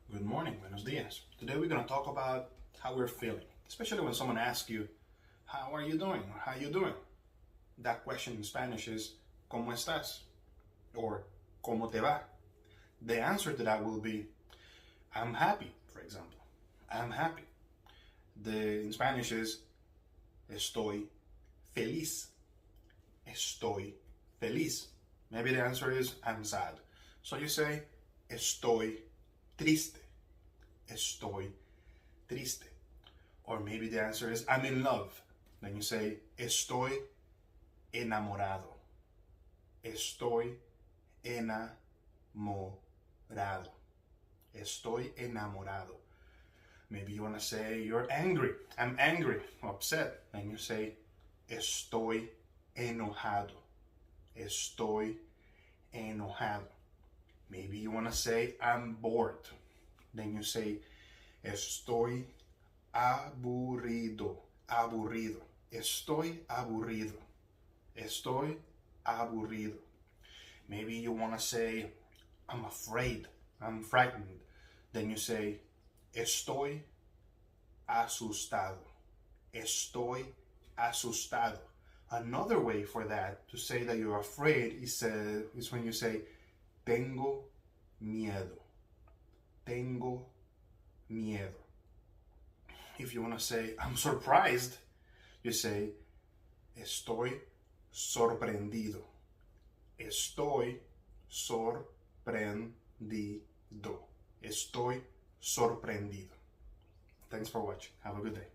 Good morning, buenos dias. Today we're going to talk about how we're feeling, especially when someone asks you, how are you doing? Or how you doing? That question in Spanish is, ¿Cómo estás? Or, ¿Cómo te va? The answer to that will be, I'm happy, for example. I'm happy. In Spanish is, estoy feliz. Estoy feliz. Maybe the answer is, I'm sad. So you say, estoy triste. Estoy triste. Or maybe the answer is, I'm in love. Then you say, estoy enamorado. Estoy enamorado. Estoy enamorado. Maybe you want to say you're angry. I'm angry, upset. And you say, estoy enojado. Estoy enojado. Maybe you want to say, I'm bored. Then you say, estoy aburrido. Aburrido. Estoy aburrido. Estoy aburrido. Maybe you want to say, I'm afraid. I'm frightened. Then you say, estoy asustado. Estoy asustado. Another way for that, to say that you're afraid, is when you say, tengo miedo. Tengo miedo. If you want to say, I'm surprised, you say, estoy sorprendido. Estoy sorprendido. Estoy sorprendido. Thanks for watching. Have a good day.